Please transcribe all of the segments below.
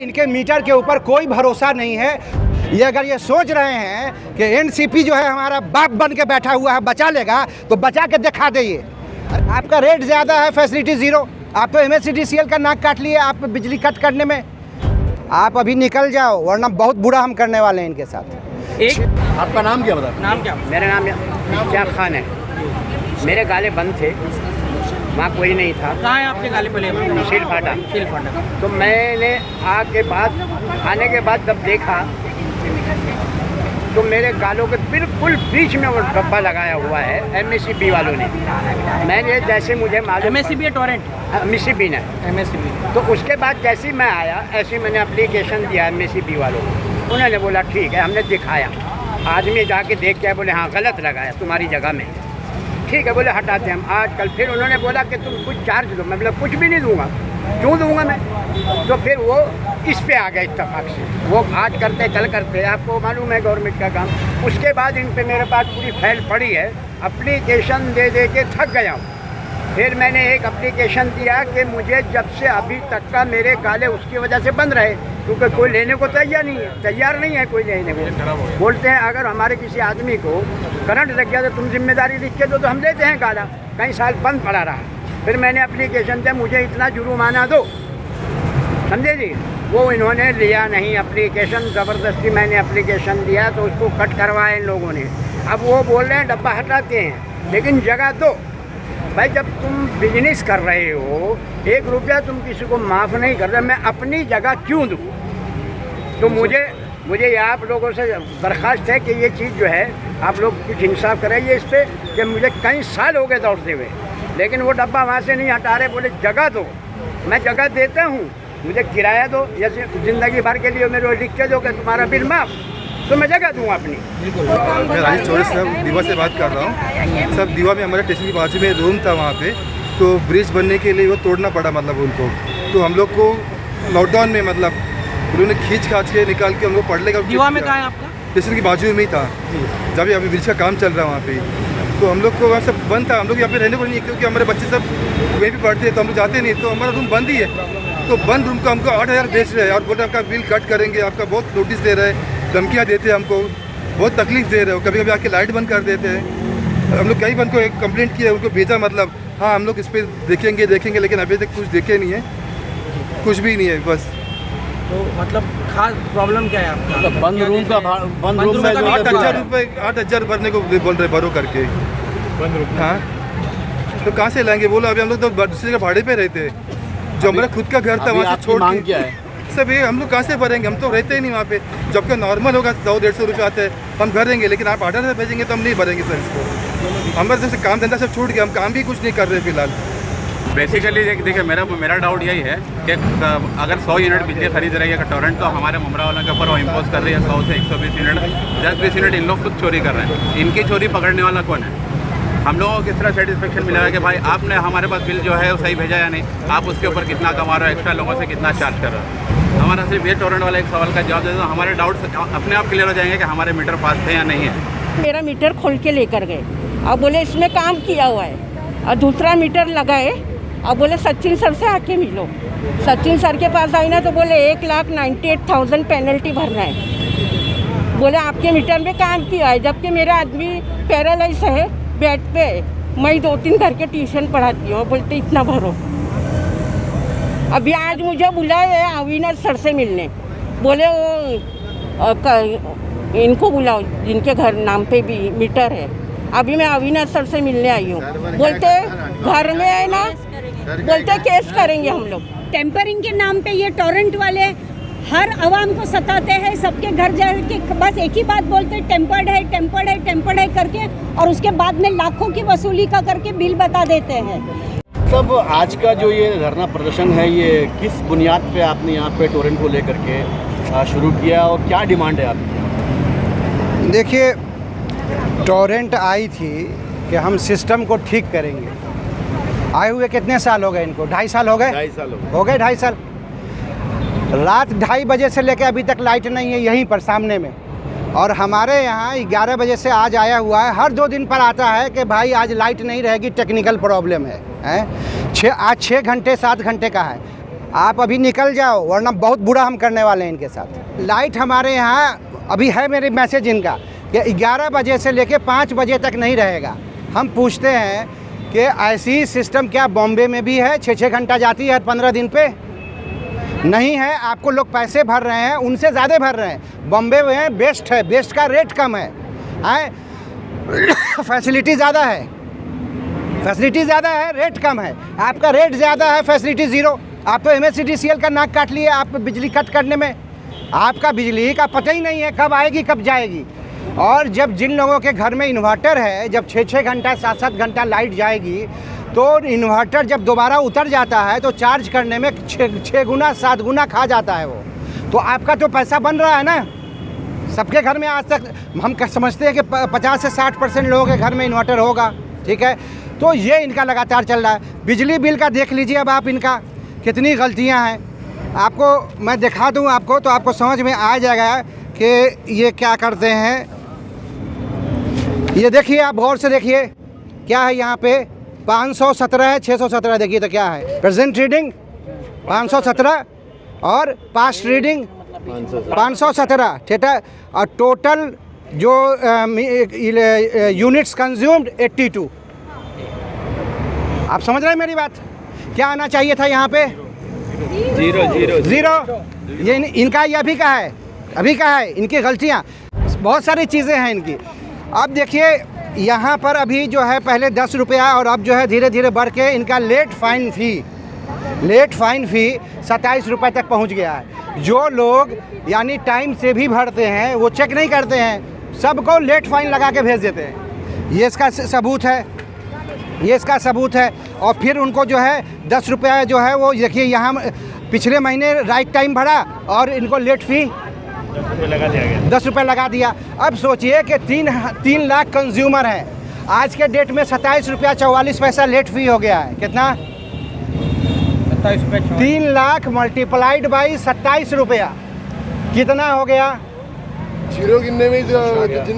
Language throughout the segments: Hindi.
इनके मीटर के ऊपर कोई भरोसा नहीं है। ये अगर ये सोच रहे हैं कि एनसीपी जो है हमारा बाप बन के बैठा हुआ है, बचा लेगा, तो बचा के दिखा दे। ये आपका रेट ज़्यादा है, फैसिलिटी ज़ीरो। आप तो MSCDCL का नाक काट लिए आप बिजली कट करने में। आप अभी निकल जाओ, वरना बहुत बुरा हम करने वाले हैं इनके साथ। आपका नाम क्या बता? नाम क्या? मेरा नाम इश्तियाक खान है। मेरे गाले बंद थे, वहाँ कोई नहीं था। कहाँ है आपके गाले पले? सील फाटा। सील फाटा। तो मैंने आने के बाद जब देखा तो मेरे गालों के बिल्कुल बीच में वो डब्बा लगाया हुआ है MSCB वालों ने। मैंने जैसे मुझे मालूम MSCB है टोरेंट? MSCB ने। MSCB। तो उसके बाद जैसे ही मैं आया, ऐसे मैंने एप्लीकेशन दिया MSCB वालों को। उन्होंने बोला ठीक है, हमने दिखाया। आदमी जाके देख के बोले हाँ गलत लगाया तुम्हारी जगह में, ठीक है। बोले हटाते हम। आजकल फिर उन्होंने बोला कि तुम कुछ चार्ज दो। मैं बोला कुछ भी नहीं दूंगा, क्यों दूंगा मैं? तो फिर वो इस पे आ गया इत्तेफाक से। वो आज करते कल करते, आपको मालूम है गवर्नमेंट का काम। उसके बाद इन पे मेरे पास पूरी फाइल पड़ी है, एप्लीकेशन दे दे के थक गया हूँ। फिर मैंने एक एप्लीकेशन दिया कि मुझे जब से अभी तक का मेरे गाले उसकी वजह से बंद रहे, क्योंकि कोई लेने को तैयार नहीं है कोई लेने को। बोलते हैं अगर हमारे किसी आदमी को करंट लग गया तो तुम जिम्मेदारी लिख के दो, तो हम देते हैं गाला। कई साल बंद पड़ा रहा। फिर मैंने एप्लीकेशन दिया, मुझे इतना जुर्माना दो, समझे जी। वो इन्होंने लिया नहीं एप्लीकेशन, ज़बरदस्ती मैंने एप्लीकेशन दिया तो उसको कट करवाया इन लोगों ने। अब वो बोल रहे हैं डब्बा हटाते हैं, लेकिन जगह दो भाई। जब तुम बिजनेस कर रहे हो, 1 रुपया तुम किसी को माफ़ नहीं कर रहे, मैं अपनी जगह क्यों दूँ? तो मुझे आप लोगों से दरख्वास्त है कि ये चीज़ जो है आप लोग कुछ इंसाफ कराइए इस पर। कि मुझे कई साल हो गए दौड़ते हुए, लेकिन वो डब्बा वहाँ से नहीं हटा रहे। बोले जगह दो, मैं जगह देता हूँ, मुझे किराया दो, जैसे ज़िंदगी भर के लिए मेरे लिख के दो कि तुम्हारा बिल माफ़, तो मैं जगह दूँ अपनी। मैं राजेश चौधरी साहब दीवा से बात कर रहा हूँ। सब दीवा में हमारे स्टेशन के बाजू में रूम था, वहाँ पे तो ब्रिज बनने के लिए वो तोड़ना पड़ा मतलब उनको। तो हम लोग को लॉकडाउन में मतलब उन्होंने खींच के निकाल के हमको पढ़ने का। दीवा में कहाँ है आपका? स्टेशन के बाजू में ही था, जब अभी ब्रिज का काम चल रहा है वहाँ पे। तो हम लोग को वहाँ सब बंद था, हम लोग यहाँ पे रहने को नहीं, क्योंकि हमारे बच्चे सब वहीं भी पढ़ते हैं, तो हम लोग जाते नहीं। तो हमारा रूम बंद ही है। तो बंद रूम का हमको 8,000 बेच रहे हैं और बोल रहे हैं आपका बिल कट करेंगे, आपका बहुत नोटिस दे रहे हैं, धमकियाँ देते हैं हमको, बहुत तकलीफ दे रहे हो। कभी कभी आके लाइट बंद कर देते हैं। हम लोग कई बंद को एक कंप्लेंट किया, उनको भेजा, मतलब हाँ हम लोग इस पर देखेंगे, लेकिन अभी तक कुछ देखे नहीं है, कुछ भी नहीं है बस। तो मतलब खास प्रॉब्लम क्या है आपका? बंद रूम का 8,000 रुपये 8,000 भरने को बोल रहे भरो करके। बंद रूम। हाँ तो कहाँ से लाएंगे बोलो? अभी हम लोग तो दूसरे के भाड़े पे रहते, जो हमारा खुद का घर था वहाँ से छोड़ मांग क्या है? सब ये हम लोग कहाँ से भरेंगे? हम तो रहते ही नहीं वहाँ पे। जबकि नॉर्मल होगा 100-150 रुपये आते हैं, हम भरेंगे, लेकिन आप 8,000 भेजेंगे तो हम नहीं भरेंगे सर इसको। हमारे जैसे काम धंधा सब छूट गया, हम काम भी कुछ नहीं कर रहे फिलहाल। बेसिकली देखिए मेरा डाउट यही है कि अगर 100 यूनिट बिजली खरीद रही है टोरेंट, तो हमारे मुमरा वालों के ऊपर वो इम्पोज कर रही है 100 से 120 यूनिट। 10-20 यूनिट इन लोग खुद चोरी कर रहे हैं। इनकी चोरी पकड़ने वाला कौन है? हम लोगों को किस तरह सेटिस्फेक्शन मिलेगा कि भाई आपने हमारे पास बिल जो है वो सही भेजा या नहीं, आप उसके ऊपर कितना कमा रहे हो, एक्स्ट्रा लोगों से कितना चार्ज कर रहे हो? हमारा सिर्फ ये टोरेंट वाला एक सवाल का जवाब दे दो, हमारे डाउट्स अपने आप क्लियर हो जाएंगे कि हमारे मीटर पास थे या नहीं है। मेरा मीटर खोल के लेकर गए और बोले इसमें काम किया हुआ है, और दूसरा मीटर लगाए और बोले सचिन सर से आके मिलो। सचिन सर के पास आई ना तो बोले 1,98,000 पेनल्टी भरना है। बोले आपके मीटर में काम किया है, जबकि मेरा आदमी पैरालाइज है बेड पे। मैं 2-3 घर के ट्यूशन पढ़ाती हूँ। बोलते इतना भरो। अभी आज मुझे बुलाए अविनाश सर से मिलने, बोले वो इनको बुलाओ जिनके घर नाम पे भी मीटर है। अभी मैं अविनाश सर से मिलने आई हूँ। बोलते घर में है ना, बोलते केस करेंगे हम लोग। टेम्परिंग के नाम पे ये टोरेंट वाले हर आवाम को सताते हैं, सबके घर जाके बस एक ही बात बोलते हैं टेम्पर्ड है करके, और उसके बाद में लाखों की वसूली का करके बिल बता देते हैं। सब आज का जो ये धरना प्रदर्शन है, ये किस बुनियाद पे आपने यहाँ पे टोरेंट को लेकर के शुरू किया और क्या डिमांड है आपकी? देखिए, टोरेंट आई थी कि हम सिस्टम को ठीक करेंगे। आए हुए कितने साल हो गए इनको? 2.5 साल हो गए। 2.5 साल हो गए 2.5 साल। रात 2:30 बजे से लेकर अभी तक लाइट नहीं है यहीं पर सामने में। और हमारे यहाँ 11 बजे से आज आया हुआ है, हर 2 दिन पर आता है कि भाई आज लाइट नहीं रहेगी, टेक्निकल प्रॉब्लम है। आज 6 घंटे 7 घंटे का है। आप अभी निकल जाओ, वरना बहुत बुरा हम करने वाले हैं इनके साथ। लाइट हमारे यहाँ अभी है, मेरी मैसेज इनका कि 11 बजे से लेके 5 बजे तक नहीं रहेगा। हम पूछते हैं कि ऐसी सिस्टम क्या बॉम्बे में भी है? 6-6 घंटा जाती है 15 दिन पे? नहीं है। आपको लोग पैसे भर रहे हैं, उनसे ज़्यादा भर रहे हैं। बॉम्बे में बेस्ट है, बेस्ट का रेट कम है, फैसिलिटी ज़्यादा है, फैसिलिटी ज़्यादा है, रेट कम है। आपका रेट ज़्यादा है, फैसिलिटी ज़ीरो। आप तो MSCDCL का नाक काट लिए आप बिजली कट करने में। आपका बिजली का पता ही नहीं है कब आएगी कब जाएगी। और जब जिन लोगों के घर में इन्वर्टर है, जब 6-6 घंटा 7-7 घंटा लाइट जाएगी, तो इन्वर्टर जब दोबारा उतर जाता है तो चार्ज करने में 6 गुना 7 गुना खा जाता है वो। तो आपका तो पैसा बन रहा है ना। सबके घर में आज तक हम समझते हैं कि 50 से 60% लोगों के घर में इन्वर्टर होगा, ठीक है। तो ये इनका लगातार चल रहा है। बिजली बिल का देख लीजिए अब आप, इनका कितनी गलतियां हैं। आपको मैं दिखा दूं आपको, तो आपको समझ में आ जाएगा कि ये क्या करते हैं। ये देखिए, आप गौर से देखिए क्या है यहाँ पे। 517 है, 617 देखिए तो क्या है। प्रेजेंट रीडिंग 517 और पास्ट रीडिंग 517, ठीक है। और टोटल जो यूनिट्स कंज्यूम्ड 82। आप समझ रहे हैं मेरी बात? क्या आना चाहिए था यहाँ पे? ज़ीरो। ये इनका ये अभी का है इनकी गलतियाँ। बहुत सारी चीज़ें हैं इनकी। अब देखिए यहाँ पर अभी जो है पहले 10 रुपया और अब जो है धीरे धीरे बढ़ के इनका लेट फाइन फ़ी 27 रुपये तक पहुँच गया है। जो लोग यानी टाइम से भी भरते हैं वो चेक नहीं करते हैं, सबको लेट फाइन लगा के भेज देते हैं। ये इसका सबूत है। और फिर उनको जो है 10 रुपया जो है वो देखिए, यहाँ पिछले महीने राइट टाइम भरा और इनको लेट फ़ी 10 रुपये लगा दिया। अब सोचिए कि 3 लाख कंज्यूमर हैं। आज के डेट में 27 रुपया 44 पैसा लेट फ़ी हो गया है। कितना? 3 लाख मल्टीप्लाइड बाई 27 रुपया कितना हो गया? जीरो गिनने में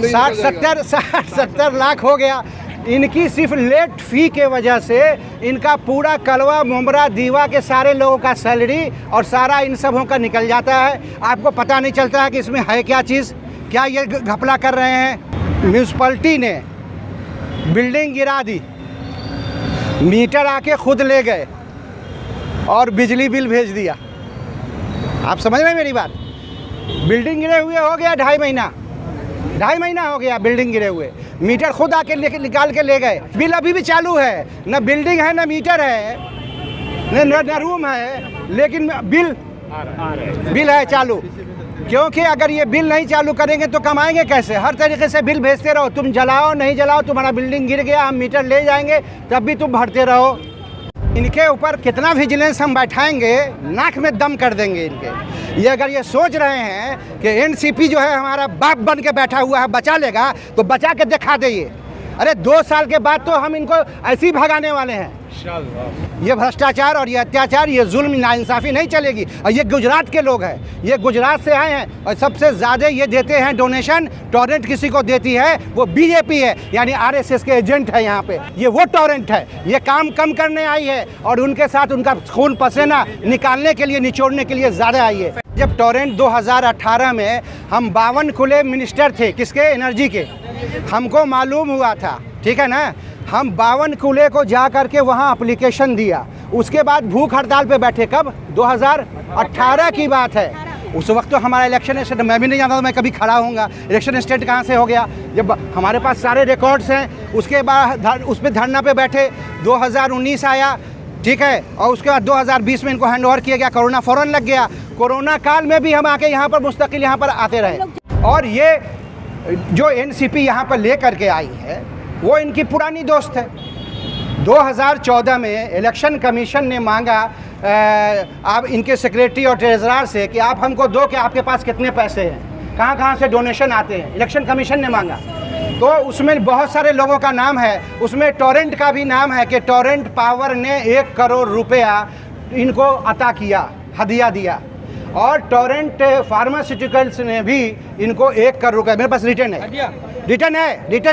60-70 लाख हो गया। इनकी सिर्फ लेट फ़ी के वजह से इनका पूरा कलवा मुमरा दीवा के सारे लोगों का सैलरी और सारा इन सबों का निकल जाता है। आपको पता नहीं चलता है कि इसमें है क्या चीज़। क्या ये घपला कर रहे हैं? म्यूनसिपैलिटी ने बिल्डिंग गिरा दी, मीटर आके खुद ले गए और बिजली बिल भेज दिया। आप समझ रहे हैं मेरी बात? बिल्डिंग गिरे हुए हो गया 2.5 महीना हो गया बिल्डिंग गिरे हुए। मीटर खुद आके निकाल के ले गए। बिल अभी भी चालू है, न बिल्डिंग है, न मीटर है, न रूम है, लेकिन बिल है चालू। क्योंकि अगर ये बिल नहीं चालू करेंगे तो कमाएंगे कैसे? हर तरीके से बिल भेजते रहो। तुम जलाओ नहीं जलाओ, तुम्हारा बिल्डिंग गिर गया, हम मीटर ले जाएंगे, तब भी तुम भरते रहो। इनके ऊपर कितना विजिलेंस हम बैठाएंगे, नाक में दम कर देंगे इनके। ये अगर ये सोच रहे हैं कि एनसीपी जो है हमारा बाप बन के बैठा हुआ है, बचा लेगा, तो बचा के दिखा दे। ये अरे 2 साल के बाद तो हम इनको ऐसे ही भगाने वाले हैं। ये भ्रष्टाचार और ये अत्याचार, ये जुल्म, नाइंसाफ़ी नहीं चलेगी। और ये गुजरात के लोग हैं, ये गुजरात से आए हैं और सबसे ज़्यादा ये देते हैं डोनेशन। टॉरेंट किसी को देती है वो बीजेपी है, यानी आरएसएस के एजेंट है यहाँ पे। ये वो टॉरेंट है, ये काम कम करने आई है और उनके साथ उनका खून पसीना निकालने के लिए, निचोड़ने के लिए ज़्यादा आई है। जब टॉरेंट 2018 में हम 52 खुले मिनिस्टर थे, किसके? एनर्जी के। हमको मालूम हुआ था, ठीक है ना। हम 52 खुले को जा करके वहाँ एप्लीकेशन दिया। उसके बाद भूख हड़ताल पे बैठे। कब? 2018 की बात है। उस वक्त तो हमारा इलेक्शन स्टेट, मैं भी नहीं जानता था मैं कभी खड़ा होऊंगा। इलेक्शन स्टेट कहाँ से हो गया जब हमारे पास सारे रिकॉर्ड्स हैं। उसके बाद उस पर धरना पे बैठे। 2019 आया, ठीक है, और उसके बाद 2020 में इनको हैंड ओवर किया गया। कोरोना फ़ौरन लग गया। कोरोना काल में भी हम आके यहाँ पर मुस्तकिल यहाँ पर आते रहे। और ये जो एनसीपी यहाँ पर ले करके आई है वो इनकी पुरानी दोस्त है। 2014 में इलेक्शन कमीशन ने मांगा आप इनके सेक्रेटरी और ट्रेजरर से कि आप हमको दो कि आपके पास कितने पैसे हैं, कहाँ से डोनेशन आते हैं। इलेक्शन कमीशन ने मांगा तो उसमें बहुत सारे लोगों का नाम है, उसमें टॉरेंट का भी नाम है कि टॉरेंट पावर ने 1 करोड़ रुपया इनको अता किया, हदिया दिया। और टोरेंट फार्मास्यूटिकल्स ने भी इनको 1 करोड़ रुपये, मेरे पास रिटर्न है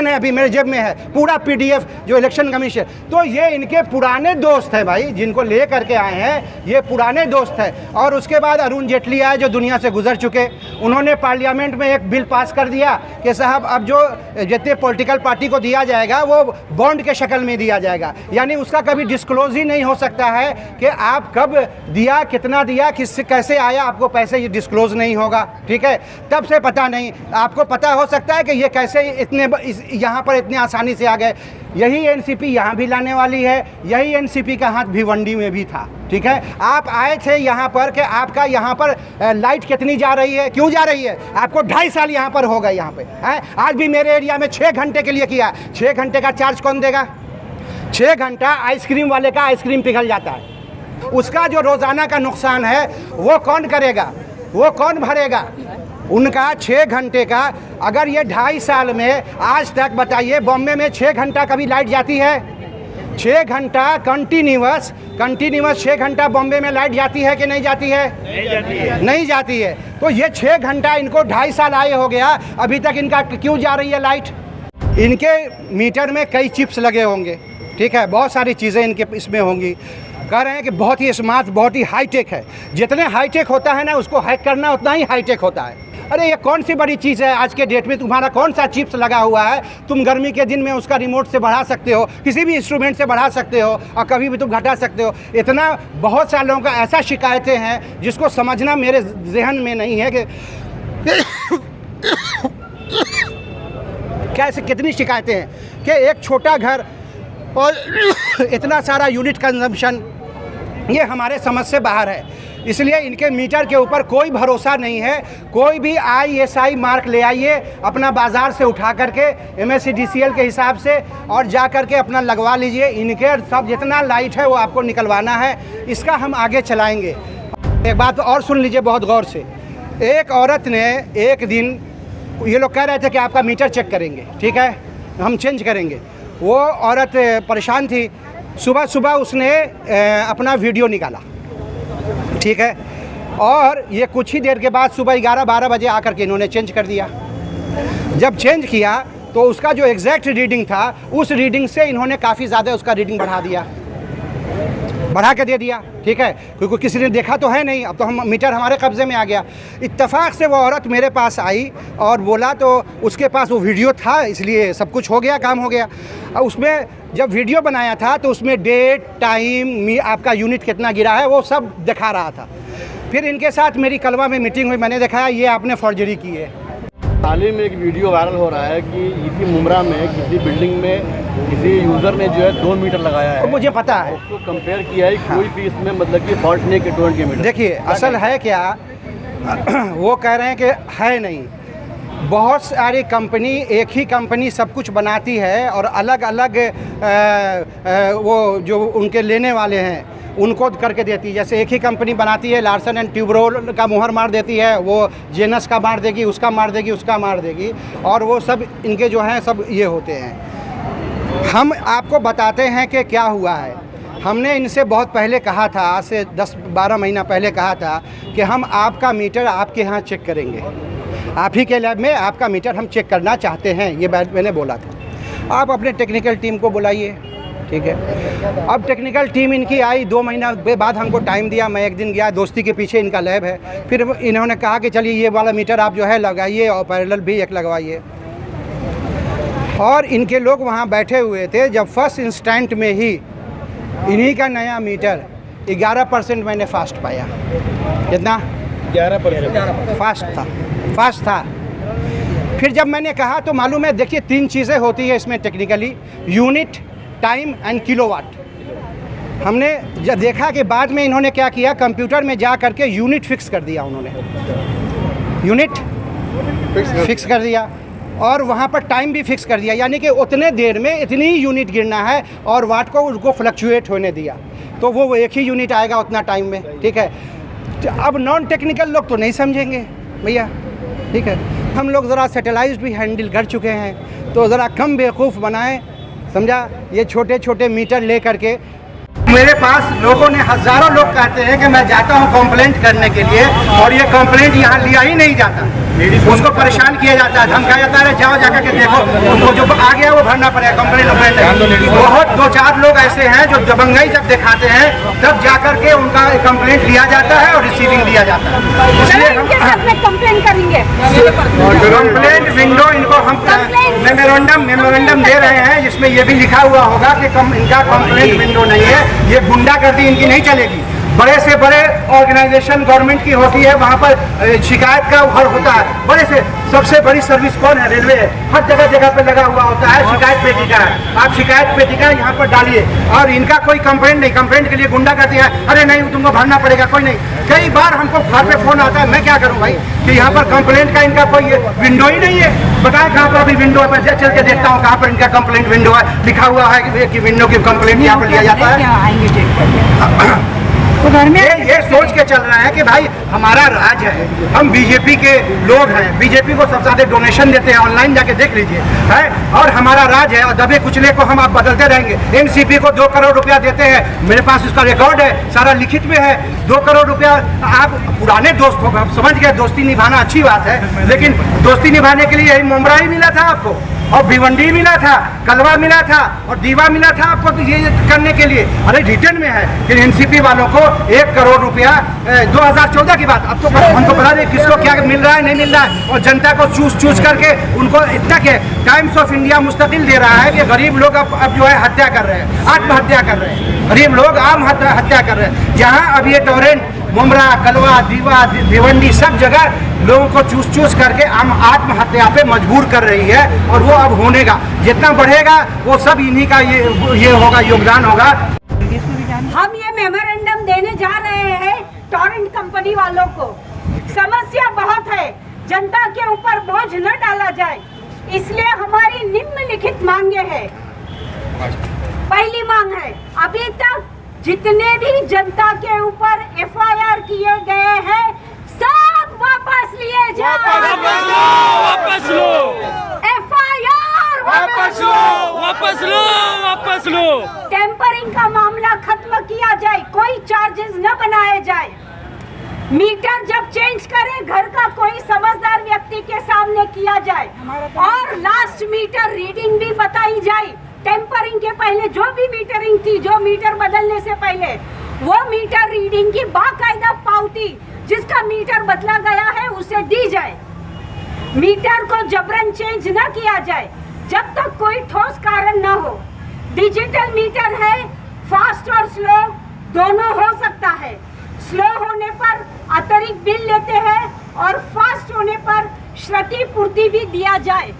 अभी मेरे जेब में है पूरा PDF जो इलेक्शन कमीशन। तो ये इनके पुराने दोस्त हैं भाई, जिनको ले करके आए हैं ये पुराने दोस्त हैं। और उसके बाद अरुण जेटली आए जो दुनिया से गुजर चुके, उन्होंने पार्लियामेंट में एक बिल पास कर दिया कि साहब अब जो जितने पॉलिटिकल पार्टी को दिया जाएगा वो बॉन्ड के शक्ल में दिया जाएगा, यानी उसका कभी डिस्क्लोज ही नहीं हो सकता है कि आप कब दिया, कितना दिया, किससे कैसे आया, आपको पैसे ये डिस्क्लोज नहीं होगा। ठीक है, तब से पता नहीं, आपको पता हो सकता है कि ये कैसे यहाँ पर इतने आसानी से आ गए। यही एनसीपी यहाँ भी लाने वाली है, यही एनसीपी का हाथ भिवंडी में भी था। ठीक है, आप आए थे यहाँ पर कि आपका यहाँ पर लाइट कितनी जा रही है, क्यों जा रही है, आपको 2.5 साल यहाँ पर हो गए यहाँ पे है। आज भी मेरे एरिया में 6 घंटे के लिए किया, 6 घंटे का चार्ज कौन देगा? 6 घंटा आइसक्रीम वाले का आइसक्रीम पिघल जाता है, उसका जो रोज़ाना का नुकसान है वो कौन करेगा, वो कौन भरेगा? उनका 6 घंटे का, अगर ये 2.5 साल में आज तक बताइए बॉम्बे में 6 घंटा कभी लाइट जाती है? 6 घंटा कंटिन्यूअस 6 घंटा बॉम्बे में लाइट जाती है कि नहीं जाती है? नहीं जाती है। तो ये 6 घंटा इनको 2.5 साल आए हो गया, अभी तक इनका क्यों जा रही है लाइट? इनके मीटर में कई चिप्स लगे होंगे, ठीक है, बहुत सारी चीज़ें इनके इसमें होंगी। कह रहे हैं कि बहुत ही स्मार्ट, बहुत ही हाईटेक है। जितने हाईटेक होता है ना उसको हैक करना उतना ही हाईटेक होता है। अरे ये कौन सी बड़ी चीज़ है आज के डेट में? तुम्हारा कौन सा चिप्स लगा हुआ है? तुम गर्मी के दिन में उसका रिमोट से बढ़ा सकते हो, किसी भी इंस्ट्रूमेंट से बढ़ा सकते हो और कभी भी तुम घटा सकते हो। इतना बहुत सारे लोगों का ऐसा शिकायतें हैं जिसको समझना मेरे जहन में नहीं है कि कैसे, कितनी शिकायतें हैं कि एक छोटा घर और इतना सारा यूनिट कंजम्पशन, ये हमारे समझ से बाहर है। इसलिए इनके मीटर के ऊपर कोई भरोसा नहीं है। कोई भी ISI मार्क ले आइए अपना बाज़ार से उठा करके MSCDCL के हिसाब से और जा करके अपना लगवा लीजिए। इनके सब जितना लाइट है वो आपको निकलवाना है, इसका हम आगे चलाएंगे। एक बात और सुन लीजिए बहुत गौर से। एक औरत ने एक दिन, ये लोग कह रहे थे कि आपका मीटर चेक करेंगे, ठीक है, हम चेंज करेंगे। वो औरत परेशान थी, सुबह सुबह उसने अपना वीडियो निकाला, ठीक है, और ये कुछ ही देर के बाद सुबह 11-12 बजे आकर के इन्होंने चेंज कर दिया। जब चेंज किया तो उसका जो एग्जैक्ट रीडिंग था उस रीडिंग से इन्होंने काफ़ी ज़्यादा उसका रीडिंग बढ़ा के दे दिया, ठीक है, क्योंकि किसी ने देखा तो है नहीं। अब तो हम मीटर हमारे कब्ज़े में आ गया। इत्तेफाक से वो औरत मेरे पास आई और बोला, तो उसके पास वो वीडियो था, इसलिए सब कुछ हो गया, काम हो गया। और उसमें जब वीडियो बनाया था तो उसमें डेट, टाइम, आपका यूनिट कितना गिरा है वो सब दिखा रहा था। फिर इनके साथ मेरी कलवा में मीटिंग हुई, मैंने देखा ये आपने फॉर्जरी की है। हाल ही में एक वीडियो वायरल हो रहा है कि इसी मुमरा में किसी बिल्डिंग में किसी यूज़र ने जो है 2 मीटर लगाया है। तो मुझे पता है, उसको कंपेयर किया है, कोई भी इसमें मतलब कि फॉल्ट नहीं कि टोरेंट के मीटर। देखिए असल है क्या, वो कह रहे हैं कि है नहीं। बहुत सारी कंपनी, एक ही कंपनी सब कुछ बनाती है और अलग अलग वो जो उनके लेने वाले हैं उनको करके देती है। जैसे एक ही कंपनी बनाती है, लार्सन एंड ट्यूब्रो का मुहर मार देती है, वो जेनस का मार देगी, उसका मार देगी, उसका मार देगी, और वो सब इनके जो हैं सब ये होते हैं। हम आपको बताते हैं कि क्या हुआ है। हमने इनसे बहुत पहले कहा था, आज से 10-12 महीना पहले कहा था कि हम आपका मीटर आपके यहाँ चेक करेंगे, आप ही के लैब में आपका मीटर हम चेक करना चाहते हैं, ये बात मैंने बोला था। आप अपने टेक्निकल टीम को बुलाइए, ठीक है। अब टेक्निकल टीम इनकी आई, 2 महीना के बाद हमको टाइम दिया। मैं एक दिन गया, दोस्ती के पीछे इनका लैब है। फिर इन्होंने कहा कि चलिए ये वाला मीटर आप जो है लगाइए और पैरेलल भी एक लगवाइए। और इनके लोग वहाँ बैठे हुए थे। जब फर्स्ट इंस्टेंट में ही इन्हीं का नया मीटर 11% मैंने फास्ट पाया। कितना? 11% फास्ट था। फिर जब मैंने कहा तो मालूम है, देखिए 3 चीज़ें होती है इसमें technically, unit, time and kilowatt. हमने जब देखा कि बाद में इन्होंने क्या किया, कंप्यूटर में जा करके यूनिट फिक्स कर दिया। उन्होंने यूनिट फिक्स कर दिया और वहाँ पर टाइम भी फिक्स कर दिया, यानी कि उतने देर में इतनी ही यूनिट गिरना है और वाट को उसको फ्लक्चुएट होने दिया, तो वो एक ही यूनिट आएगा उतना टाइम में, ठीक है। अब नॉन टेक्निकल लोग तो नहीं समझेंगे भैया, ठीक है। हम लोग ज़रा सेटेलाइज भी हैंडल कर चुके हैं, तो ज़रा कम बेवकूफ़ बनाएं, समझा। ये छोटे छोटे मीटर ले करके मेरे पास लोगों ने, हजारों लोग कहते हैं कि मैं जाता हूं कंप्लेंट करने के लिए और ये कंप्लेंट यहां लिया ही नहीं जाता, उसको परेशान किया जाता है, धमकाया जाता है, जाओ जाकर के देखो, उनको जो आ गया वो भरना पड़ेगा कंप्लेंट। बहुत 2-4 लोग ऐसे हैं जो दबंगई जब दिखाते हैं तब जाकर के उनका कंप्लेंट लिया जाता है और रिसीविंग दिया जाता है। इसलिए हम कंप्लेंट करेंगे, कंप्लेंट विंडो इनको हम मेमोरेंडम दे रहे हैं, जिसमें ये भी लिखा हुआ होगा कि इनका कंप्लेंट विंडो नहीं है, ये गुंडागर्दी इनकी नहीं चलेगी। बड़े से बड़े ऑर्गेनाइजेशन गवर्नमेंट की होती है, वहाँ पर शिकायत का हल होता है। बड़े से सबसे बड़ी सर्विस कौन है? रेलवे है, हर जगह जगह पे लगा हुआ होता है, शिकायत पेटिका है। आप शिकायत पेटिका यहाँ पर डालिए और इनका कोई कंप्लेंट नहीं, कंप्लेंट के लिए गुंडा करती है, अरे नहीं तुमको भरना पड़ेगा, कोई नहीं। कई बार हमको घर पे फोन आता है, मैं क्या करूँ भाई कि यहाँ पर कंप्लेंट का इनका कोई विंडो ही नहीं है। बताएं कहाँ पर अभी विंडो है, मैं चल के देखता हूँ कहाँ पर इनका कंप्लेंट विंडो है, लिखा हुआ है कि विंडो की कंप्लेंट यहाँ पर लिया जाता है। तो घर में ये सोच के चल रहा है कि भाई हमारा राज्य है, हम बीजेपी के लोग हैं, बीजेपी को सबसे ज्यादा डोनेशन देते हैं, ऑनलाइन जाके देख लीजिए है, और हमारा राज्य है और दबे कुचले को हम आप बदलते रहेंगे। एनसीपी को 2 करोड़ रुपया देते हैं, मेरे पास उसका रिकॉर्ड है, सारा लिखित में है। 2 करोड़ रुपया, आप पुराने दोस्त हो, आप समझ गए, दोस्ती निभाना अच्छी बात है, लेकिन दोस्ती निभाने के लिए यही मुमरा ही मिला था आपको, और भिवंडी मिला था, कलवा मिला था और दीवा मिला था आपको, तो ये करने के लिए। अरे रिटर्न में है कि एनसीपी वालों को 1 करोड़ रुपया 2014 की बात, अब तो हमको पता नहीं किसको क्या मिल रहा है नहीं मिल रहा है, और जनता को चूस करके उनको इतना के टाइम्स ऑफ इंडिया मुस्तकिल दे रहा है कि गरीब लोग अब जो है हत्या कर रहे हैं, आत्महत्या कर रहे हैं, गरीब लोग आम हत्या कर रहे हैं। जहाँ अब ये टोरेंट मुमरा, कलवा, दीवा, भिवंडी सब जगह लोगों को चूस करके आत्महत्या पे मजबूर कर रही है, और वो अब होने का जितना बढ़ेगा वो सब इन्हीं का ये होगा, योगदान होगा। हम ये मेमोरेंडम देने जा रहे हैं टोरेंट कंपनी वालों को। समस्या बहुत है, जनता के ऊपर बोझ न डाला जाए, इसलिए हमारी निम्नलिखित मांगे हैं। पहली मांग है, अभी तक जितने भी जनता के ऊपर एफआईआर किए गए हैं सब वापस लिए जाए। वापस लो, एफआईआर वापस लो। टेम्परिंग का मामला खत्म किया जाए, कोई चार्जेस न बनाए जाए। मीटर जब चेंज करे घर का कोई समझदार व्यक्ति के सामने किया जाए, और लास्ट मीटर रीडिंग भी बताई जाए। टेम्परिंग के पहले जो भी मीटरिंग थी, जो मीटर बदलने से पहले, वो मीटर रीडिंग की बाकायदा पावती जिसका मीटर बदला गया है उसे दी जाए। मीटर को जबरन चेंज न किया जाए जब तक कोई ठोस कारण न हो। डिजिटल मीटर है, फास्ट और स्लो दोनों हो सकता है। स्लो होने पर अतिरिक्त बिल लेते हैं और फास्ट होने पर क्षतिपूर्ति भी दिया जाए।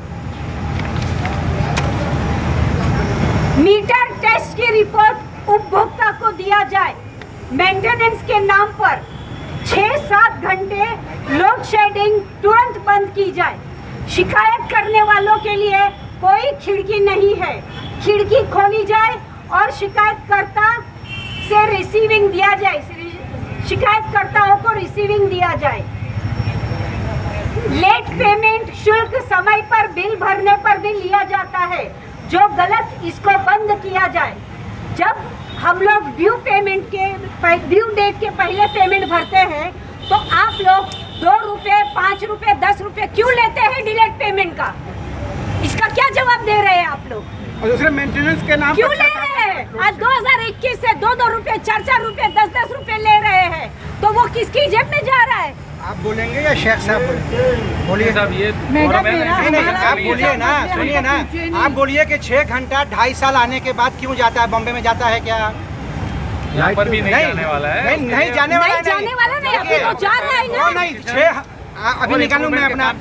मीटर टेस्ट की रिपोर्ट उपभोक्ता को दिया जाए। मेंटेनेंस के नाम पर 6-7 घंटे लोड शेडिंग तुरंत बंद की जाए। शिकायत करने वालों के लिए कोई खिड़की नहीं है, खिड़की खोली जाए और शिकायतकर्ता से रिसीविंग दिया जाए, शिकायतकर्ताओं को रिसीविंग दिया जाए। लेट पेमेंट शुल्क समय पर बिल भरने पर भी लिया जाता है, जो गलत, इसको बंद किया जाए। जब हम लोग ड्यू डेट के पहले पेमेंट भरते हैं तो आप लोग 2 रुपये, 5 रुपये, 10 रुपये क्यों लेते हैं डिलेट पेमेंट का? इसका क्या जवाब दे रहे हैं आप लोग? और दूसरे मेंटेनेंस के नाम क्यों ले रहे हैं? आज 2021 से 2-2 रुपये, 4-4 रुपये, 10-10 रुपये ले रहे हैं, तो वो किसकी जेब में जा रहा है? आप बोलेंगे या शेख साहब बोलिए? साहब ये नहीं, आप बोलिए ना, सुनिए ना, आप बोलिए कि 6 घंटा 2.5 साल आने के बाद क्यों जाता है? बॉम्बे में जाता है क्या? यहाँ पर भी नहीं जाने वाला है। नहीं जाने वाला नहीं, अभी तो जा रहा है ना। नहीं, 6 अभी निकालूँ मैं अपना,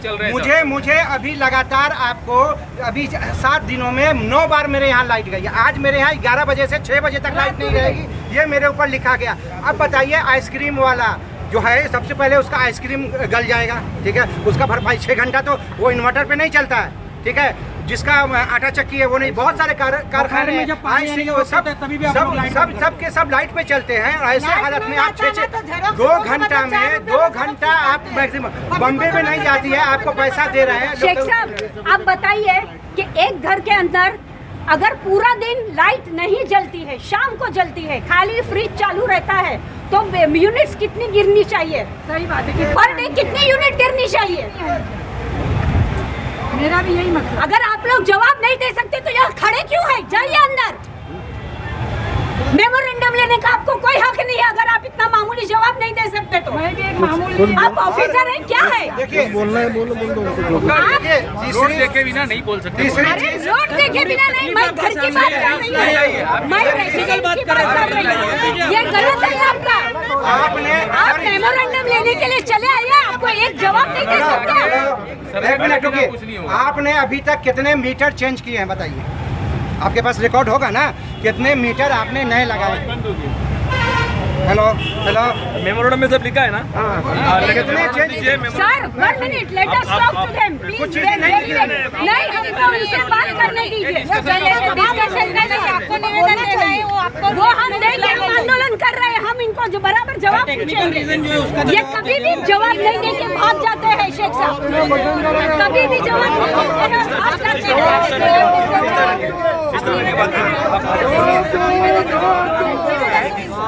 मुझे अभी लगातार आपको अभी 7 दिनों में 9 बार मेरे यहाँ लाइट गई। आज मेरे यहाँ 11 बजे से 6 बजे तक लाइट नहीं रहेगी, ये मेरे ऊपर लिखा गया। अब बताइए, आइसक्रीम वाला जो है सबसे पहले उसका आइसक्रीम गल जाएगा, ठीक है, उसका भरपाई 6 घंटा तो वो इन्वर्टर पे नहीं चलता है, ठीक है। जिसका आटा चक्की है वो नहीं, बहुत सारे कारखाने हैं, सब लाइट पे चलते हैं। और ऐसे हालत में आप 2 घंटा में 2 घंटा आप मैक्सिमम बम्बे में नहीं जाती है, आपको पैसा दे रहे हैं। शेख साहब, आप बताइए कि एक घर के अंदर अगर पूरा दिन लाइट नहीं जलती है, शाम को जलती है, खाली फ्रिज चालू रहता है, तो यूनिट्स कितनी गिरनी चाहिए? सही बात है, पर डे कितनी यूनिट गिरनी चाहिए? मेरा भी यही मतलब। अगर आप लोग जवाब नहीं दे सकते तो यहाँ खड़े क्यों है? जाइए अंदर। मेमोरेंडम लेने का आपको कोई हक नहीं है अगर आप इतना मामूली जवाब नहीं दे सकते तो। आप ऑफिसर हैं क्या है? देखिए बोलना है, बोलो रोड देखे बिना नहीं बोल सकते। अरे रोड देखे बिना नहीं, मैं घर की बात कर रही हूँ, मैं रेसिडेंट की बात कर रही हूँ। ये गलत है आपका। आप मेमोरेंडम लेने के लिए चले आइए, आपको एक जवाब नहीं दे सकते। एक मिनट रुकिए, आपने अभी तक कितने मीटर चेंज किए हैं बताइए? आपके पास रिकॉर्ड होगा ना, कितने मीटर आपने नए लगाए? हेलो हेलो, मेमोरेंडम में सब लिखा है ना? कितने change? Sir 1 minute, let us talk to them please. नहीं, हमको उनसे बात करने दीजिए। आपको निवेदन देना है, वो हम देंगे, हम आंदोलन कर रहे हैं, हम इनको जो बराबर जवाब पूछेंगे। ये कभी भी जवाब नहीं देके भाग जाते हैं शेख साहब, कभी भी जवाब नहीं देते हैं।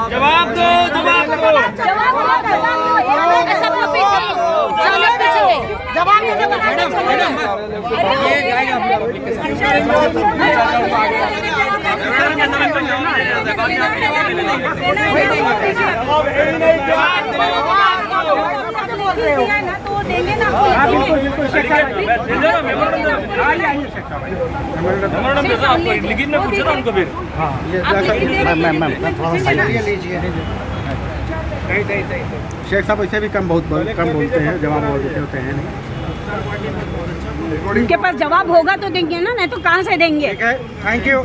जवाब दो, जवाब दो। लिखित में पूछो ना उनको फिर। शेख साहब वैसे भी कम बोलते हैं, जवाब होते हैं नहीं। उनके पास जवाब होगा तो देंगे ना, नहीं तो कहाँ से देंगे? ठीक है, थैंक यू।